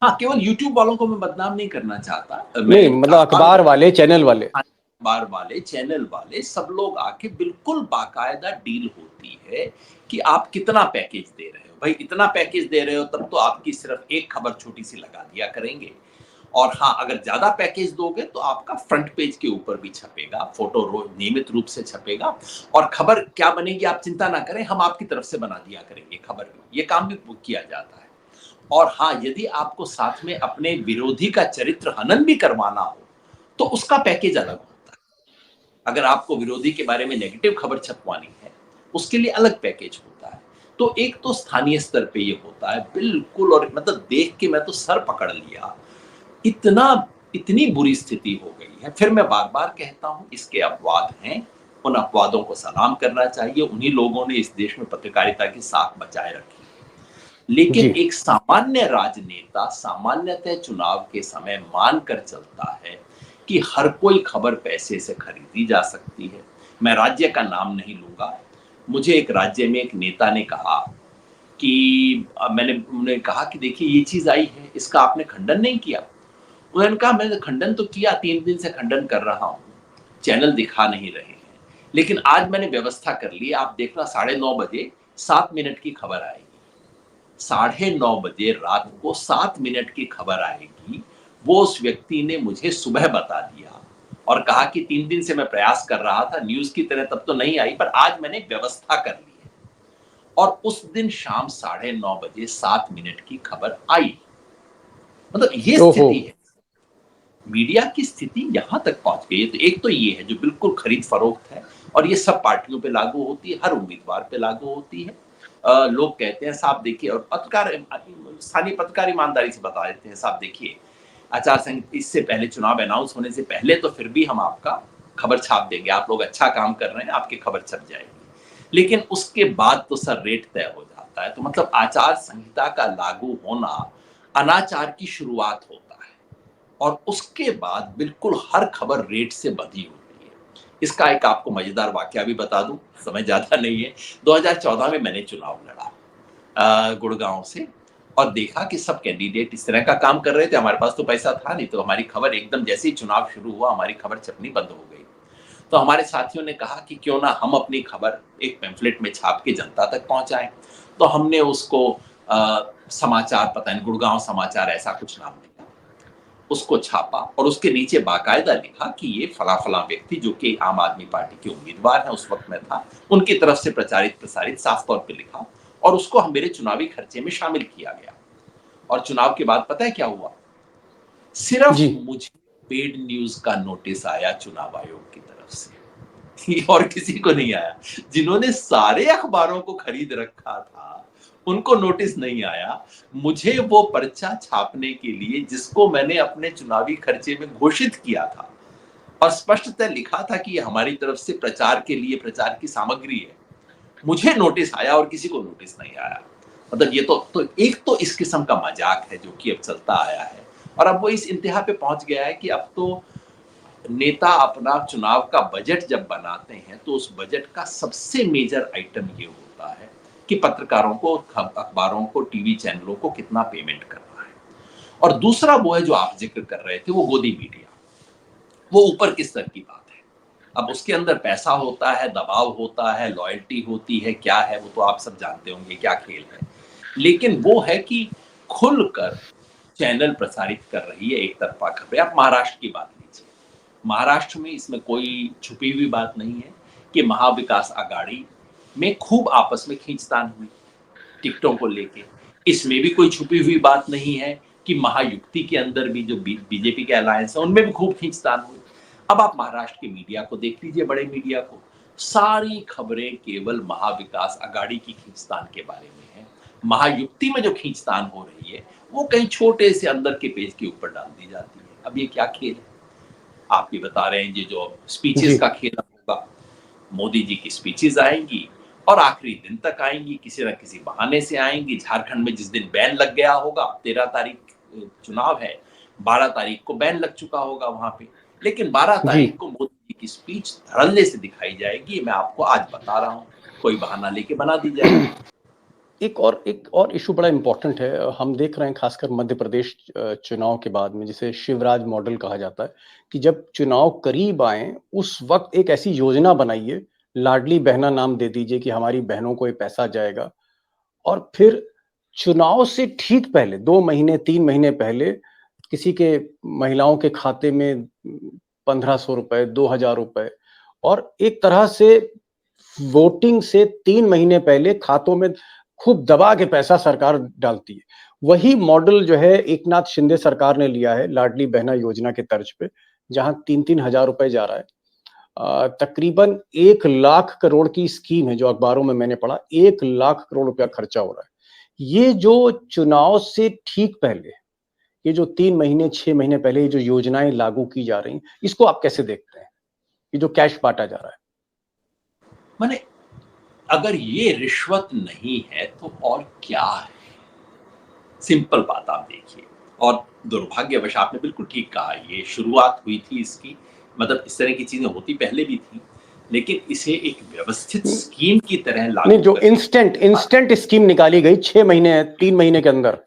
हाँ, केवल यूट्यूब वालों को मैं बदनाम नहीं करना चाहता। नहीं, मतलब अखबार वाले, चैनल वाले। अखबार वाले, चैनल वाले सब लोग आके बिल्कुल बाकायदा डील होती है कि आप कितना पैकेज दे रहे हो। भाई इतना पैकेज दे रहे हो तब तो आपकी सिर्फ एक खबर छोटी सी लगा दिया करेंगे, और हाँ, अगर ज्यादा पैकेज दोगे तो आपका फ्रंट पेज के ऊपर भी छपेगा, फोटो रोज नियमित रूप से छपेगा, और खबर क्या बनेगी आप चिंता ना करें, हम आपकी तरफ से बना दिया करेंगे खबर। ये काम भी किया जाता है। और हाँ, यदि आपको साथ में अपने विरोधी का चरित्र हनन भी करवाना हो तो उसका पैकेज अलग होता है। अगर आपको विरोधी के बारे में नेगेटिव खबर छपवानी है, उसके लिए अलग पैकेज होता है। तो एक तो स्थानीय स्तर पे ये होता है बिल्कुल, और मतलब देख के मैं तो सर पकड़ लिया, इतना इतनी बुरी स्थिति हो गई है। फिर मैं बार-बार कहता हूं, इसके अपवाद हैं, उन अपवादों को सलाम करना चाहिए। उन्हीं लोगों ने इस देश में पत्रकारिता की साख बचाए रखी। लेकिन जी एक सामान्य राजनेता सामान्यतः चुनाव के समय मानकर चलता है कि हर कोई खबर पैसे से खरीदी जा सकती है। मैं राज्य का नाम नहीं लूंगा। मुझे एक राज्य में एक नेता ने कहा कि मैंने उन्हें कहा कि देखिए ये चीज आई है, इसका आपने खंडन नहीं किया। उन्होंने कहा मैंने खंडन तो किया, 3 दिन से खंडन कर रहा हूं, चैनल दिखा नहीं रहे हैं, लेकिन आज मैंने व्यवस्था कर ली, आप देखना 9:30 बजे 7 मिनट की खबर आएगी। 9:30 बजे रात को 7 मिनट की खबर आएगी। वो उस व्यक्ति ने मुझे सुबह बता दिया और कहा कि 3 दिन से मैं प्रयास कर रहा था, न्यूज की तरह तब तो नहीं आई, पर आज मैंने व्यवस्था कर ली है। और उस दिन शाम 9:30 बजे 7 मिनट की खबर आई। मतलब ये ओहो, स्थिति है। मीडिया की स्थिति यहाँ तक पहुंच गई है। तो एक तो ये है जो बिल्कुल खरीद फरोख्त है, और ये सब पार्टियों पे लागू होती है, हर उम्मीदवार पे लागू होती है। लोग कहते हैं साहब देखिए, और पत्रकार, स्थानीय पत्रकार ईमानदारी से बता देते हैं साहब देखिए, आचार संहिता इससे पहले, चुनाव अनाउंस होने से पहले तो फिर भी हम आपका खबर छाप देंगे, आप लोग अच्छा काम कर रहे हैं, आपकी खबर छप जाएगी। लेकिन उसके बाद तो सर रेट तय हो जाता है। तो मतलब आचार संहिता का लागू होना अनाचार की शुरुआत होता है, और उसके बाद बिल्कुल हर खबर रेट से बंधी होती है। इसका एक आपको मजेदार वाकया भी बता दूं, समय ज्यादा नहीं है। 2014 में मैंने चुनाव लड़ा गुड़गांव से, और देखा कि सब कैंडिडेट इस तरह का काम कर रहे थे। हमारे पास तो पैसा था नहीं, तो हमारी खबर एकदम जैसे ही चुनाव शुरू हुआ हमारी खबर छपनी बंद हो गई। तो हमारे साथियों ने कहा कि क्यों ना हम अपनी खबर एक पैम्फलेट में छाप के जनता तक पहुंचाएं। तो हमने उसको समाचार, पता नहीं गुड़गांव समाचार ऐसा कुछ नाम दिया, उसको छापा, और उसके नीचे बाकायदा लिखा कि ये फला फला व्यक्ति जो कि आम आदमी पार्टी के उम्मीदवार है उस वक्त में था, उनकी तरफ से प्रचारित प्रसारित साफ तौर पे लिखा, और उसको हम मेरे चुनावी खर्चे में शामिल किया गया। और चुनाव के बाद पता है क्या हुआ? सिर्फ जी मुझे पेड न्यूज का नोटिस आया चुनाव आयोग की तरफ से, और किसी को नहीं आया। जिन्होंने सारे अखबारों को खरीद रखा था उनको नोटिस नहीं आया। मुझे वो पर्चा छापने के लिए, जिसको मैंने अपने चुनावी खर्चे में घोषित किया था और स्पष्टतः लिखा था कि ये हमारी तरफ से प्रचार के लिए प्रचार की सामग्री है, मुझे नोटिस आया और किसी को नोटिस नहीं आया। मतलब ये तो एक तो इस किस्म का मजाक है जो कि अब चलता आया है, और अब वो इस इंतहा पे पहुंच गया है कि अब तो नेता अपना चुनाव का बजट जब बनाते हैं तो उस बजट का सबसे मेजर आइटम ये होता है कि पत्रकारों को, अखबारों को, टीवी चैनलों को कितना पेमेंट करना है। और दूसरा वो है जो आप जिक्र कर रहे थे, वो गोदी मीडिया, वो ऊपर की स्तर की बात है। अब उसके अंदर पैसा होता है, दबाव होता है, लॉयल्टी होती है, क्या है वो तो आप सब जानते होंगे क्या खेल है। लेकिन वो है कि खुलकर चैनल प्रसारित कर रही है एक तरफा खबरें। आप महाराष्ट्र की बात लीजिए, महाराष्ट्र में इसमें कोई छुपी हुई बात नहीं है कि महाविकास आघाड़ी में खूब आपस में खींचतान हुई टिकटों को लेके। इसमें भी कोई छुपी हुई बात नहीं है कि महायुक्ति के अंदर भी जो बीजेपी के अलायंस है उनमें भी खूब खींचतान हुई। अब आप महाराष्ट्र के मीडिया को देख लीजिए, बड़े मीडिया को, सारी खबरें केवल महाविकास आघाड़ी की खींचतान के बारे में है। महायुक्ति में जो खींचतान हो रही है वो कहीं छोटे से अंदर के पेज के ऊपर डाल दी जाती है। अब ये क्या खेल है? आप भी बता रहे हैं, ये जो स्पीचेस जी का खेल होगा, मोदी जी की स्पीचेस आएंगी और आखिरी दिन तक आएंगी, किसी न किसी बहाने से आएंगी। झारखंड में जिस दिन बैन लग गया होगा, 13 तारीख चुनाव है, 12 तारीख को बैन लग चुका होगा वहां पे, लेकिन 12 जी तारीख को मोदी जी की स्पीच धड़ल्ले से दिखाई जाएगी। मैं आपको आज बता रहा हूँ, कोई बहाना लेके बना दी जाएगी। एक और इशू बड़ा इम्पोर्टेंट है, हम देख रहे हैं खासकर मध्य प्रदेश चुनाव के बाद में, जिसे शिवराज मॉडल कहा जाता है, कि जब चुनाव करीब आए उस वक्त एक ऐसी योजना बनाइए, लाडली बहना नाम दे दीजिए कि हमारी बहनों को ये पैसा जाएगा, और फिर चुनाव से ठीक पहले 2 महीने 3 महीने पहले किसी के महिलाओं के खाते में 1500 रुपए 2000 रुपए, और एक तरह से वोटिंग से 3 महीने पहले खातों में खूब दबा के पैसा सरकार डालती है। वही मॉडल जो है एकनाथ शिंदे सरकार ने लिया है लाडली बहना योजना के तर्ज पे, जहां 3-3 हजार रुपए जा रहा है। तकरीबन 1 लाख करोड़ की स्कीम है जो अखबारों में मैंने पढ़ा, 1 लाख करोड़ रुपया खर्चा हो रहा है। ये जो चुनाव से ठीक पहले, ये जो 3 महीने 6 महीने पहले ये जो योजनाएं लागू की जा रही हैं, इसको आप कैसे देखते हैं? ये जो कैश बांटा जा रहा है। माने अगर ये रिश्वत नहीं है तो और क्या है? सिंपल बात आप देखिए। और दुर्भाग्यवश आपने बिल्कुल ठीक कहा, ये शुरुआत हुई थी इसकी, मतलब इस तरह की चीजें होती पहले भी थी, लेकिन इसे एक व्यवस्थित स्कीम की तरह नहीं, लागू जो करके इंस्टेंट स्कीम निकाली गई 6 महीने 3 महीने के अंदर,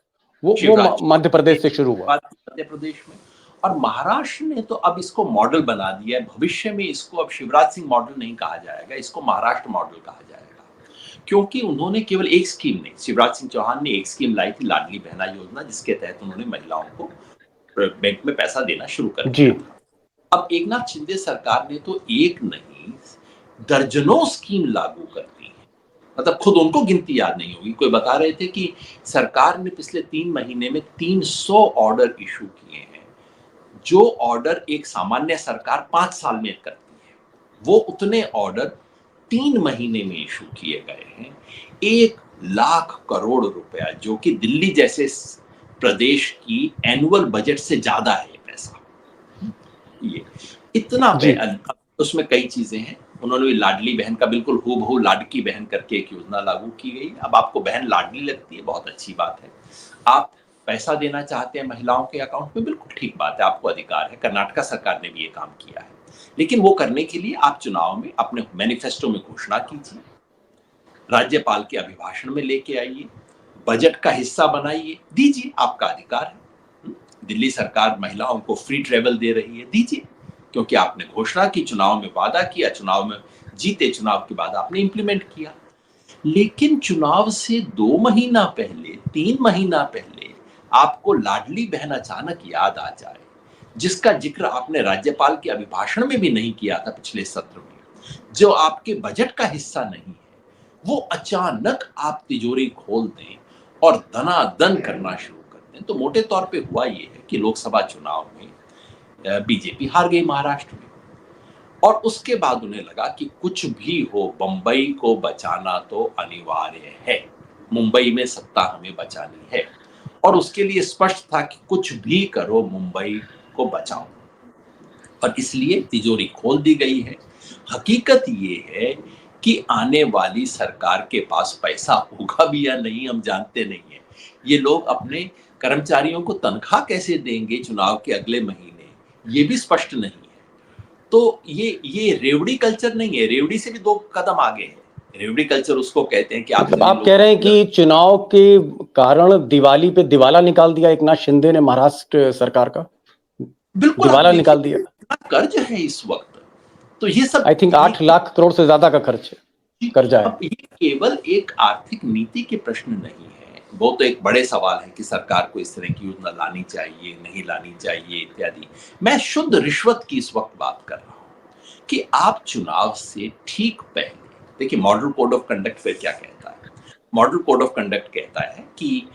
वो शिवराज मध्य प्रदेश से शुरू हुआ। मध्य प्रदेश में, और महाराष्ट्र ने तो अब इसको मॉडल बना दिया है। भविष्य में इसको अब शिवराज सिंह मॉडल नहीं कहा जाएगा, इसको महाराष्ट्र मॉडल कहा जाएगा, क्योंकि उन्होंने केवल एक स्कीम नहीं, शिवराज सिंह चौहान ने एक स्कीम लाई थी, लाडली बहना योजना, जिसके तहत उन्होंने महिलाओं को बैंक में पैसा देना शुरू कर जी दिया था। अब एकनाथ शिंदे सरकार ने तो एक नहीं दर्जनों स्कीम लागू कर दी है। मतलब खुद उनको गिनती याद नहीं होगी। कोई बता रहे थे कि सरकार ने पिछले 3 महीने में 300 ऑर्डर इशू किए हैं, जो ऑर्डर एक सामान्य सरकार 5 साल में करती है, वो उतने ऑर्डर 3 महीने में इशू किए गए हैं। 1 लाख करोड़ रुपया, जो कि दिल्ली जैसे प्रदेश की एनुअल बजट से ज्यादा है पैसा। ये इतना जी। उसमें कई चीजें हैं। उन्होंने लाडली बहन का बिल्कुल हूबहू लाडकी बहन करके एक योजना लागू की गई। अब आपको बहन लाडली लगती है, बहुत अच्छी बात है। आप पैसा देना चाहते हैं महिलाओं के अकाउंट में, बिल्कुल ठीक बात है, आपको अधिकार है। कर्नाटका सरकार ने भी ये काम किया है, लेकिन वो करने के लिए आप चुनाव में अपने मैनिफेस्टो में घोषणा कीजिए, राज्यपाल के अभिभाषण में लेके आइए, बजट का हिस्सा बनाइए, दीजिए, आपका अधिकार है। दिल्ली सरकार महिलाओं को फ्री ट्रेवल दे रही है, दीजिए, क्योंकि आपने घोषणा की, चुनाव में वादा किया, चुनाव में जीते, चुनाव के बाद आपने इंप्लीमेंट किया। लेकिन चुनाव से 2 महीना पहले, 3 महीना पहले आपको लाडली बहन अचानक याद आ जाए, जिसका जिक्र आपने राज्यपाल के अभिभाषण में भी नहीं किया था पिछले सत्र में, जो आपके बजट का हिस्सा नहीं है, वो अचानक आप तिजोरी खोल दें और धनाधन करना शुरू कर दें। तो मोटे तौर पे हुआ ये है कि लोकसभा चुनाव में बीजेपी हार गई महाराष्ट्र में, और उसके बाद उन्हें लगा कि कुछ भी हो, मुंबई को बचाना तो अनिवार्य है, मुंबई में सत्ता हमें बचानी है, और उसके लिए स्पष्ट था कि कुछ भी करो, मुंबई को बचाओ, और इसलिए तिजोरी खोल दी गई है। हकीकत ये है कि आने वाली सरकार के पास पैसा होगा भी या नहीं, हम जानते नहीं है। ये लोग अपने कर्मचारियों को तनख्वाह कैसे देंगे चुनाव के अगले महीने, ये भी स्पष्ट नहीं है। तो ये रेवड़ी कल्चर नहीं है, रेवड़ी से भी 2 कदम आगे है। रेवड़ी कल्चर उसको कहते हैं कि मतलब आप कह रहे हैं कि चुनाव के कारण दिवाली पे दिवाला निकाल दिया एकनाथ शिंदे ने महाराष्ट्र सरकार का, बिल्कुल दिवाला निकाल दिया। कर्ज है इस वक्त, तो ये सब आई थिंक 8 लाख करोड़ से ज्यादा का खर्च है, कर्जा है। अब ये केवल एक आर्थिक नीति के प्रश्न नहीं है, वो तो एक बड़े सवाल है कि सरकार को इस तरह की योजना लानी चाहिए, नहीं लानी चाहिए इत्यादि। मैं शुद्ध रिश्वत की इस वक्त बात कर रहा हूं कि आप चुनाव से ठीक पहले देखिए, मॉडल कोड ऑफ कंडक्ट फिर क्या कहता है। मॉडल कोड ऑफ कंडक्ट कहता है कि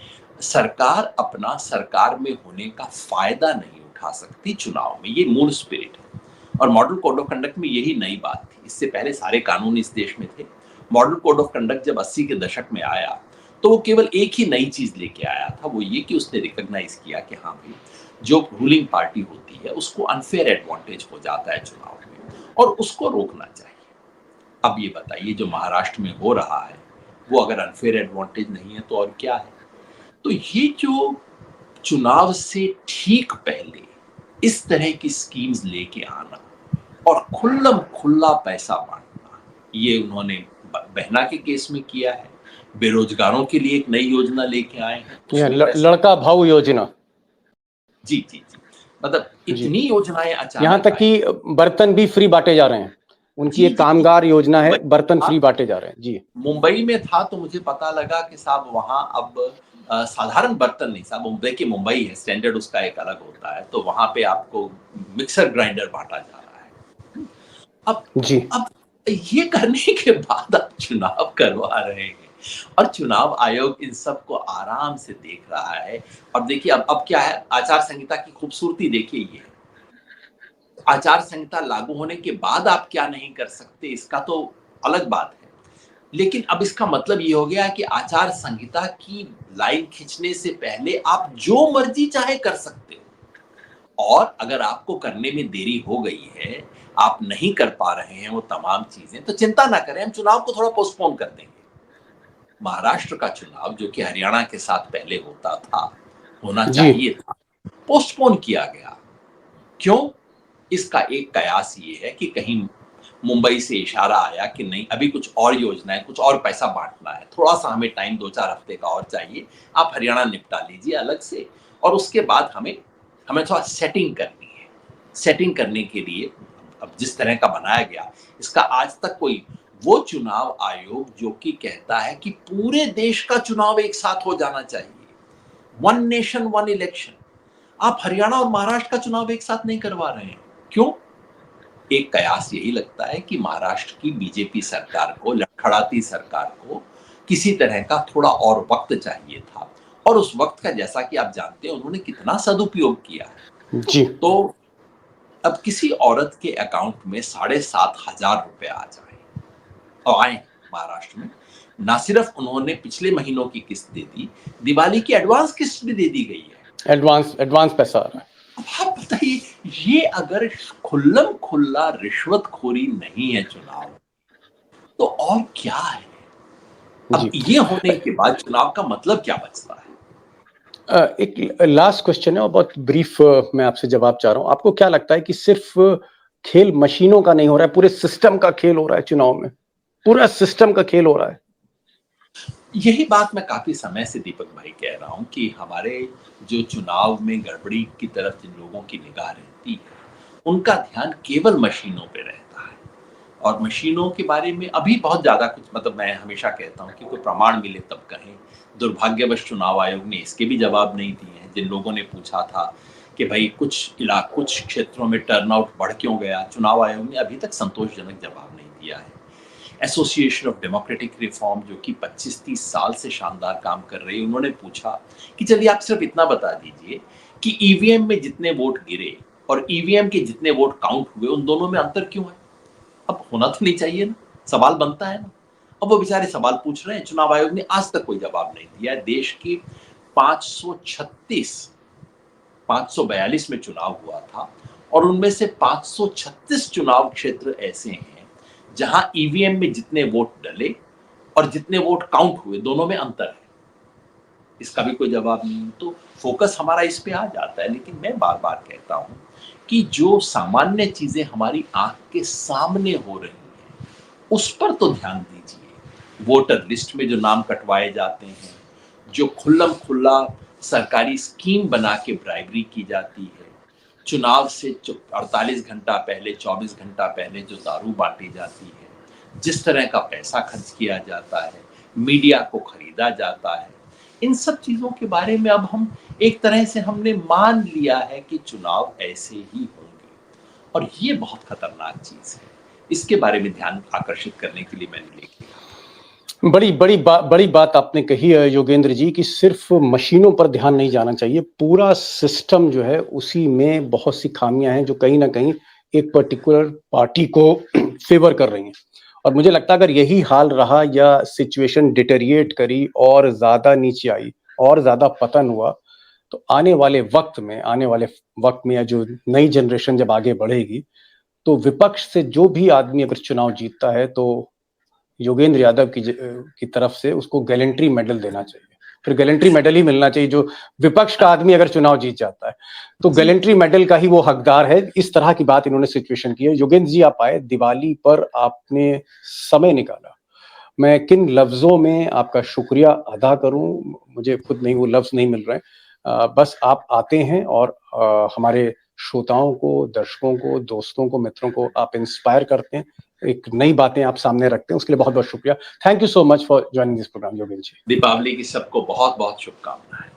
सरकार अपना सरकार में होने का फायदा नहीं उठा सकती चुनाव में, ये मूल स्पिरिट है। और मॉडल कोड ऑफ कंडक्ट में यही नई बात थी, इससे पहले सारे कानून इस देश में थे। मॉडल कोड ऑफ कंडक्ट जब 80 के दशक में आया, तो वो केवल एक ही नई चीज लेके आया था, वो ये कि उसने रिकॉग्नाइज किया कि हाँ भाई, जो रूलिंग पार्टी होती है उसको अनफेयर एडवांटेज हो जाता है चुनाव में, और उसको रोकना चाहिए। अब ये बताइए, जो महाराष्ट्र में हो रहा है वो अगर अनफेयर एडवांटेज नहीं है तो और क्या है। तो ये जो चुनाव से ठीक पहले इस तरह की स्कीम्स लेके आना और खुल्लम खुल्ला पैसा बांटना, ये उन्होंने बहना के केस में किया है। बेरोजगारों के लिए एक नई योजना लेके आए हैं, लड़का भाऊ योजना। जी जी जी, मतलब इतनी योजनाएं अचानक, यहाँ तक कि बर्तन भी फ्री बांटे जा रहे हैं, उनकी एक कामगार योजना है, बर्तन फ्री बांटे जा रहे हैं। जी, मुंबई में था तो मुझे पता लगा कि साहब वहां अब साधारण बर्तन नहीं साहब, मुंबई की मुंबई है, स्टैंडर्ड उसका एक अलग होता है, तो वहां पे आपको मिक्सर ग्राइंडर बांटा जा रहा है। अब ये करने के बाद आप चुनाव करवा रहे हैं, और चुनाव आयोग इन सब को आराम से देख रहा है। और देखिए अब क्या है, आचार संहिता की खूबसूरती देखिए, ये आचार संहिता लागू होने के बाद आप क्या नहीं कर सकते, इसका तो अलग बात है, लेकिन अब इसका मतलब ये हो गया कि आचार संहिता की लाइन खींचने से पहले आप जो मर्जी चाहे कर सकते हो, और अगर आपको करने में देरी हो गई है, आप नहीं कर पा रहे हैं वो तमाम चीजें, तो चिंता ना करें, हम चुनाव को थोड़ा पोस्टपोन कर देंगे। महाराष्ट्र का चुनाव, जो कि हरियाणा के साथ पहले होना चाहिए था, पोस्टपोन किया गया। क्यों? इसका एक कयास ये है कि कहीं मुंबई से इशारा आया कि नहीं, अभी कुछ और योजनाएं, कुछ और पैसा बांटना है, थोड़ा सा हमें टाइम 2-4 हफ्ते का और चाहिए, आप हरियाणा निपटा लीजिए अलग से, और उसके बाद हमें थोड़ा सेटिंग करनी है। सेटिंग करने के लिए अब जिस तरह का बनाया गया, इसका आज तक कोई वो चुनाव आयोग जो कि कहता है कि पूरे देश का चुनाव एक साथ हो जाना चाहिए, 1 नेशन 1 इलेक्शन, आप हरियाणा और महाराष्ट्र का चुनाव एक साथ नहीं करवा रहे हैं। क्यों? एक कयास यही लगता है कि महाराष्ट्र की बीजेपी सरकार को, लड़खड़ाती सरकार को किसी तरह का थोड़ा और वक्त चाहिए था, और उस वक्त का, जैसा कि आप जानते हैं, उन्होंने कितना सदुपयोग किया है। जी। तो अब किसी औरत के अकाउंट में 7,500 रुपए आ जाए और आए महाराष्ट्र में, ना सिर्फ उन्होंने पिछले महीनों की किस्त दे दी, दिवाली की एडवांस किस्त भी दे दी गई है। एडवांस पैसा आ रहा है। अब आप बताइए, ये अगर खुल्लम खुल्ला रिश्वतखोरी नहीं है चुनाव, तो और क्या है? अब जी। ये होने के बाद चुनाव का मतलब क्या बचता है? एक लास्ट क्वेश्चन है और बहुत ब्रीफ मैं आपसे जवाब चाह रहा हूँ। आपको क्या लगता है कि सिर्फ खेल मशीनों का नहीं हो रहा है, पूरे सिस्टम का खेल हो रहा है चुनाव में? पूरा सिस्टम का खेल हो रहा है। यही बात मैं काफी समय से दीपक भाई कह रहा हूं कि हमारे जो चुनाव में गड़बड़ी की तरफ जिन लोगों की निगाह रहती है, उनका ध्यान केवल मशीनों पे रहता है। और मशीनों के बारे में अभी बहुत ज्यादा कुछ, मतलब मैं हमेशा कहता हूं कि कोई प्रमाण मिले तब कहें। दुर्भाग्यवश चुनाव आयोग ने इसके भी जवाब नहीं दिए हैं। जिन लोगों ने पूछा था कि भाई कुछ क्षेत्रों में टर्नआउट बढ़ क्यों गया, चुनाव आयोग ने अभी तक संतोषजनक जवाब नहीं दिया है। एसोसिएशन ऑफ डेमोक्रेटिक रिफॉर्म, जो कि 25-30 साल से शानदार काम कर रही है, उन्होंने पूछा कि चलिए आप सिर्फ इतना बता दीजिए कि ईवीएम में जितने वोट गिरे और ईवीएम के जितने वोट काउंट हुए, उन दोनों में अंतर क्यों है? अब होना तो नहीं चाहिए ना, सवाल बनता है ना। अब वो बेचारे सवाल पूछ रहे हैं, चुनाव आयोग ने आज तक कोई जवाब नहीं दिया है। देश की 536 542 में चुनाव हुआ था और उनमें से 536 चुनाव क्षेत्र ऐसे हैं जहां ईवीएम में जितने वोट डले और जितने वोट काउंट हुए, दोनों में अंतर है। इसका भी कोई जवाब नहीं। तो फोकस हमारा इस पे आ जाता है। लेकिन मैं बार बार कहता हूं कि जो सामान्य चीजें हमारी आंख के सामने हो रही हैं, उस पर तो ध्यान दीजिए। वोटर लिस्ट में जो नाम कटवाए जाते हैं, जो खुल्लम खुल्ला सरकारी स्कीम बना के ब्राइबरी की जाती है, चुनाव से 48 घंटा पहले, 24 घंटा पहले जो दारू बांटी जाती है, जिस तरह का पैसा खर्च किया जाता है, मीडिया को खरीदा जाता है, इन सब चीजों के बारे में अब हम एक तरह से हमने मान लिया है कि चुनाव ऐसे ही होंगे। और ये बहुत खतरनाक चीज है। इसके बारे में ध्यान आकर्षित करने के लिए मैंने लेख लिखा। बड़ी बात आपने कही है योगेंद्र जी, कि सिर्फ मशीनों पर ध्यान नहीं जाना चाहिए। पूरा सिस्टम जो है उसी में बहुत सी खामियां हैं जो कहीं ना कहीं एक पर्टिकुलर पार्टी को फेवर कर रही हैं। और मुझे लगता है अगर यही हाल रहा या सिचुएशन डिटेरिएट करी और ज्यादा नीचे आई और ज्यादा पतन हुआ, तो आने वाले वक्त में या जो नई जनरेशन जब आगे बढ़ेगी, तो विपक्ष से जो भी आदमी अगर चुनाव जीतता है तो योगेंद्र यादव की तरफ से उसको गैलेंट्री मेडल देना चाहिए। फिर गैलेंट्री मेडल ही मिलना चाहिए। जो विपक्ष का आदमी अगर चुनाव जीत जाता है तो गैलेंट्री मेडल का ही वो हकदार है। इस तरह की बात इन्होंने सिचुएशन की है। योगेंद्र जी, आप आए, दिवाली पर आपने समय निकाला। मैं किन लफ्जों में आपका शुक्रिया अदा करूं, मुझे खुद नहीं वो लफ्ज नहीं मिल रहे हैं। बस आप आते हैं और हमारे श्रोताओं को, दर्शकों को, दोस्तों को, मित्रों को आप इंस्पायर करते हैं, एक नई बातें आप सामने रखते हैं। उसके लिए बहुत बहुत शुक्रिया। Thank you so much for joining this program Yogendra ji. Deepawali की सबको बहुत बहुत शुभकामनाएं।